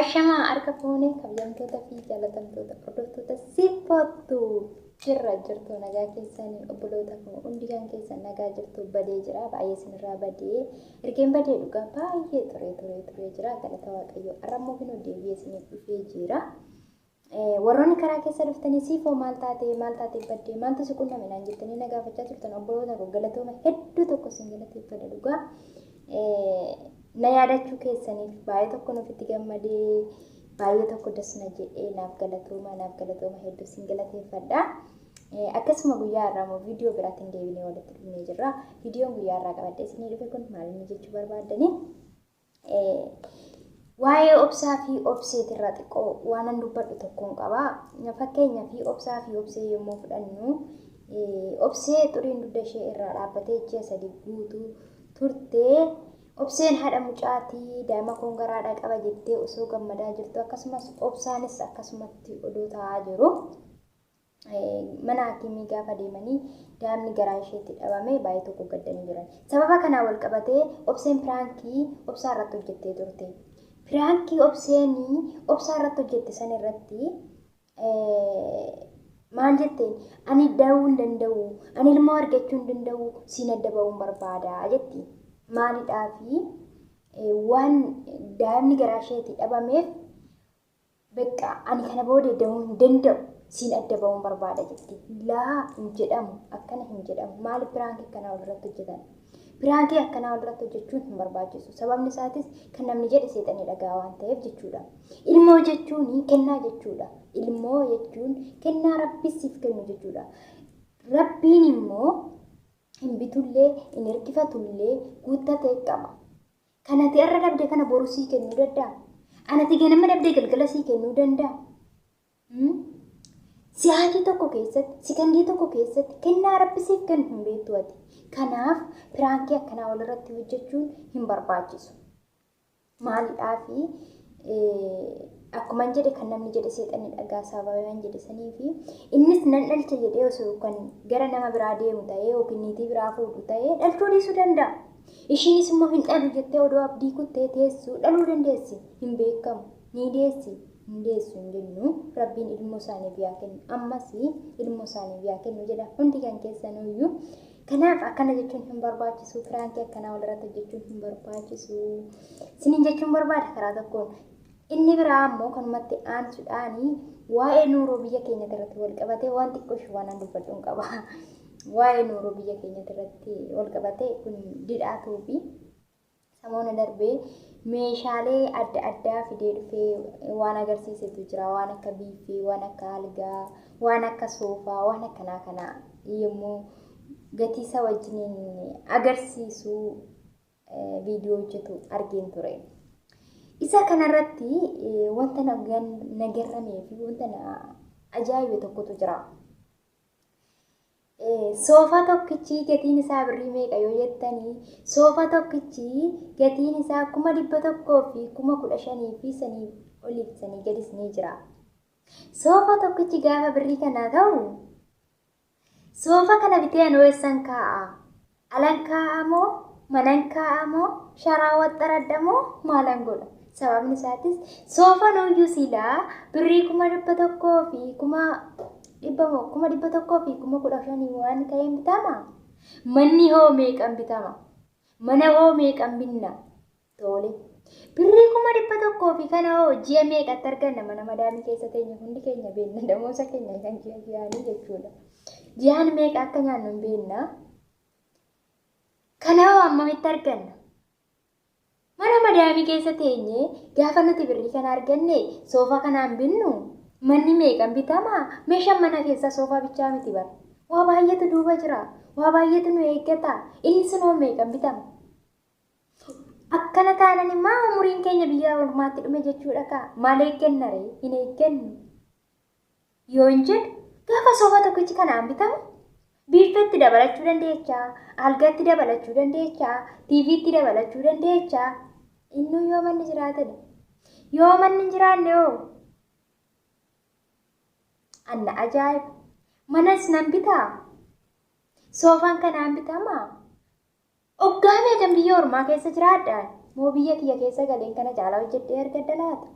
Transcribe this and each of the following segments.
Ashamaa harka fuunee kabajamtoota fi jaalatamtoota hordoftoota sifattu jirtu nagaa keessanii obboloota koo hundi kan keessan nagaa jirtu badee jira baay'ee sinirraa badee ergeen badee dhugaa baay'ee turee jira galata waaqayyoo arrammoo finoo deebi'ee isiniif dhufee jira. Warroonni karaa keessa dhuftanii siifoo maal taatee baddee maaltu si qunname naan jettanii na gaafachaa turtan obboloota koo galatooma hedduu tokko sin galateeffadha dhugaa. Na yaadachuu keessaniif baay'ee tokko nufitti gammadee baay'ee tokko dasna jedhee naaf galatooma hedduu sin galateeffadha. Akkasuma guyyaa irraa moo viidiyoo biraatiin deebinee walitti dhufnee jirra. Viidiyoon guyyaa irraa qabadhee isinii dhufe kun maal inni jechuu barbaadanii waa'ee obsaa fi obseetirraa xiqqoo waan an dubbadhu tokkoon qaba. Fakkeenyaa fi obsaa fi obsee yommuu fudhannu obsee xuriin dugda ishee irraa dhaabbatee ji'a 3 guutuu turtee obseen haadha mucaatii daa'ima koongaraadhaa qaba jettee osoo gammadaa jirtu akkasumas obsaanis akkasumatti odoo taa'aa jiru mana hakiimii gaafa deemanii daa'imni garaa isheetti dhabame baay'ee tokko gaddanii jiran. Sababa kanaa wal qabatee obseen piraankii obsaa irratti hojjettee turte. Piraankii obseenii obsaa irratti hojjette san irratti maal jetteen ani da'uu hin danda'u ani ilmoo argachuu hin danda'u siin adda ba'uun barbaada jetti. Maalidhaafi waan daa'imni garaa isheetti dhabameef bakka ani kana booda da'uu hin danda'u siin adda ba'uun barbaada jetti. Laa hin jedhamu akkana hin jedhamu maali piraankii akkanaa walirratti hojjetan? Piraankii akkanaa walirratti hojjechuun hin barbaachisu. Sababni isaatis kan namni jedhe seexanii dhagaa waan ta'eef jechuudha. Ilmoo jechuun kennaa jechuudha. Ilmoo jechuun kennaa Rabbi siif kennu jechuudha. Rabbiin immoo hin bitullee hin hirkifatullee guuttatee qaba. Kanati irra dhabde kana boru sii kennuu danda'a. Anati ganama dhabdee galgala sii kennuu danda'a. Sa'aatii tokko keessatti, sekondii tokko keessatti kennaa Rabbi siif kennu hin beektu ati. Kanaaf piraankii akkanaa walirratti hojjechuun hin barbaachisu. Maalidhaafi akkuma jedhe kan namni jedhe seexanii dhagaa sababayaan jedhe sanii fi innis nan dhalcha jedhee osoo kan gara nama biraa deemu ta'ee yookiin niitii biraa fuudhu ta'ee dhalchuu dhiisuu danda'a. Ishiinis immoo hin dhalu jettee odoo abdii kuttee teessu dhaluu dandeessi hin beekamu ni deessi hin deessu hin jennu Rabbiin ilmoo isaaniif yaa kennu ammas ilmoo isaaniif yaa kennu jedha hundi kan keessanuyyuu. Kanaaf akkana jechuun hin barbaachisu piraankii akkanaa walirratti hojjechuun hin barbaachisu. Sinin jechuun barbaada karaa tokkoon. Inni biraa ammoo kanumatti aansuudhaanii waa'ee nuuroo biyya keenyatti irratti wal qabatee waan xiqqoo waan dubbadhuun qaba. Waa'ee nuuroo biyya keenyatti irratti wal qabatee kun didhaatuu fi samoona darbee meeshaalee adda addaa fidee dhufee waan agarsiisetu jira. Waan akka biiffee, waan akka algaa, waan akka soofaa, waan akkanaa kana yommuu gatii isaa wajjiniin agarsiisu viidiyoo hojjetu argeen ture. Isa kanarratti wanta nagarramee fi wanta ajaa'ibe tokkotu jira. Soofaa tokkichi gatiin isaa birrii meeqa yoo jettanii soofaa tokkichi gatiin isaa 100,000 fi 15,000 fi sanii oliif sanii gadis ni jira. Soofaa tokkichi gaafa birrii kanaa ta'u soofaa kana bitee anoo eessan kaa'a? Alan kaa'a moo manan kaa'a moo sharaa waxxaradha moo maalan godha? Sababni isaatis soofaa nooyyuu silaa birrii 100,000 fi 100,000 fi 15,000 waan ta'een bitama. Manni hoo meeqan bitama? Mana hoo meeqan binna? Tole. Birrii 100,000 fi kana hoo ji'a meeqatti arganna mana madaamii keessa teenya hundi keenya beenna damoosa keenya kan ji'aanii jechuudha. Ji'aan meeqa akka nyaannu hin beenna. Kana hoo ammamitti arganna? Mana madaamii keessa teenye gaafa nuti birrii kana arganne soofaa kanaan binnu manni meeqan bitama? Meeshaan mana keessa soofaa bichaa miti bara. Waa baay'eetu duuba jira. Waa baay'eetu nu eeggata. Inni sun hoo meeqan bitama? Akkana taanan immoo umuriin keenya biyya ormaatti dhume jechuudha kaa. Maal eegganna ree? Hin eeggannu. Yoo hin jedhu gaafa soofaa tokkichi kanaan bitamu biiffeetti dabalachuu dandeecha, algaatti dabalachuu dandeecha, tiiviitti dabalachuu dandeecha. Inni yoo manni jiraatedha. Yoo manni hin jiraanne hoo? Anna ajaa'iba. Manas nan bitaa? Soofaan kanaan bitamaa? Oggaa meeqan biyya ormaa keessa jiraadhaan? Moo biyya kiyya keessa galeen kana caalaa hojjedhee argadda laata?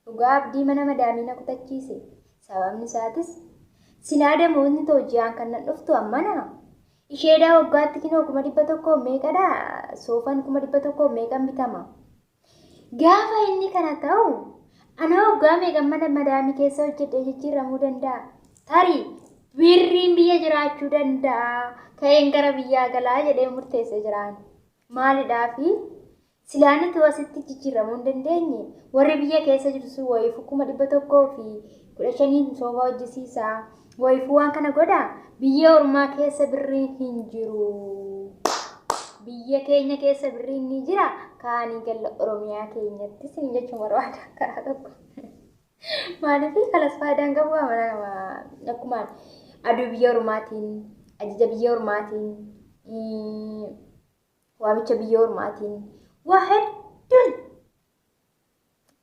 Dhugaa abdii mana madaamii na kutachiise. Sababni isaatis silaa damoonni toojiyaan kan nan dhuftu ammana. Isheedhaa waggaatti kinoo 100 meeqadha? Soofaan 100 meeqan bitama? Gaafa inni kana ta'u ana waggaa meeqan mana madaamii keessa hojjedhee jijjiiramuu danda'a? Tarii birriin biyya jiraachuu danda'a. Ka'een gara biyyaa galaa jedhee murteessee jiraan. Maalidhaafi silaan itti wasitti jijjiiramuu hin dandeenye warri biyya keessa jirtu wayifuu 100,015 soofaa hojjisiisaa. Wayifuu waan kana godhaa biyya ormaa keessa birriin hin jiru. Biyya keenya keessa birriin ni jira. Kaanii galla Oromiyaa keenyatti sin jechuun barbaada karaa tokko. Maaliifii kalas faayidaan qabu akkuma aduu biyya ormaatiin, ajaja biyya ormaatiin, waamicha biyya ormaatiin waa hedduun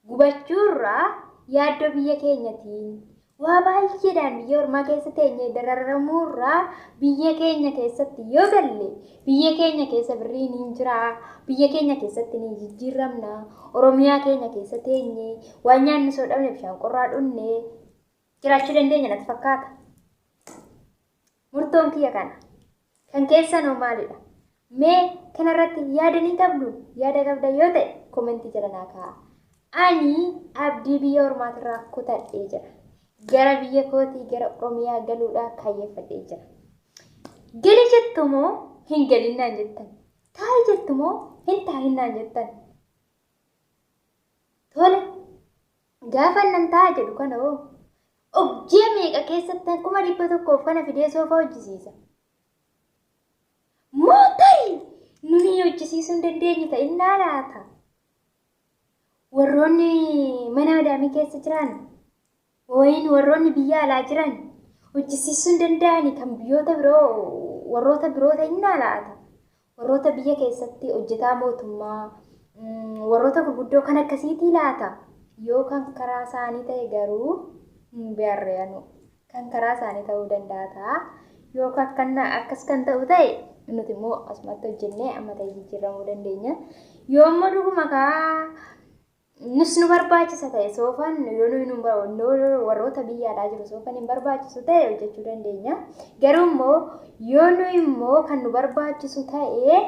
gubachuurraa yaaddoo biyya keenyatiin waa baay'eedhaan biyya ormaa keessa teenyee dararamuurraa biyya keenya keessatti yoo galle biyya keenya keessa birriin hin jiraa. Biyya keenya keessatti ni jijjiiramna. Oromiyaa keenya keessa teenyee waan nyaanni soo dhabne bishaan qorraa dhunnee jiraachuu dandeenya natti fakkaata. Murtoon kiyya kana. Kan keessanoo maalidha? Mee kanarratti yaada ni qabdu? Yaada qabda yoo ta'e komentii jala naa kaa'a. Ani abdii biyya ormaatirraa kutadhee jira. Gara biyya kootii gara Oromiyaa galuudhaa kayyeeffadhee jira. Gali jettumoo hin galinnaan jettan? Taa'i jettumoo hin taa'innaan jettan? Tole gaafa nan taa'a jedhu kana hoo ji'a meeqa keessatti 100,000 kana fidee soofaa hojjisiisa? Mootarii nuni hojjisiisuu hin dandeenye ta'innaa laata? Warroonni mana madaamii keessa jiran wayin warroonni biyya alaa jiran hojjisiisuu hin danda'ani kan biyyoota biroo warroota biroo ta'innaa laata? Warroota biyya keessatti hojjetaa mootummaa warroota gurguddoo kan akkasiitii laata? Yoo kan karaa isaanii ta'e garuu hin bearreenu kan karaa isaanii ta'uu danda'a ta'a. Yoo akkas kan ta'u ta'e nuti immoo asumatti hojjennee amma ta'e jijjiiramuu dandeenya. Yoo immoo dhuguma nus nu barbaachisa ta'e soofaan yoo nuyi warroota biyya alaa jiru soofaan hin barbaachisu ta'e hojjechuu dandeenya. Garuu immoo yoo nuyi immoo kan nu barbaachisu ta'e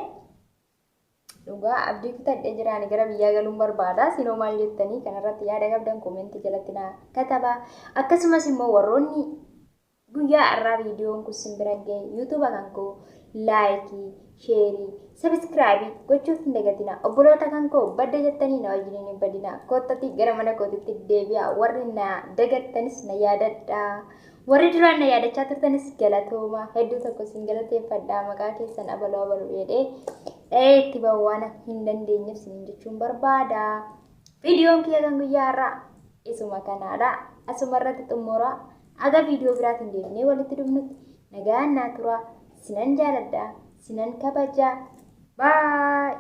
dhugaa abdii kutadhee jiraan gara biyyaa galuun barbaada. Sinoo maal jettanii kanarratti yaada qabdan komentii jalatti naa katabaa. Akkasumas immoo warroonni guyyaa irraa viidiyoon kun simbira ga'e yuutuuba kan koo laayikii, sheerii, sabiskiraabii gochuuf hin dagatina. Obboloota kan koo badda jettanii na wajjin hin badina. Koottatti gara mana kootitti deebi'a. Warri na dagattanis na yaadadhaa. Warri duraan na yaadachaa turtanis galatooma. Hedduu tokko sin galateeffadhaa. Maqaa keessan abaluu abaluu jedhee itti bahu waan hin dandeenyeef sin jechuun barbaada. Viidiyoon kiyya kan guyyaa irraa isuma kanaadha. Asuma irratti xumura. Aga viidiyoo biraatiin deebinee walitti dhufnutti nagaan naa tura. Sinan jaaladha. Sinan kabajaa. Bye.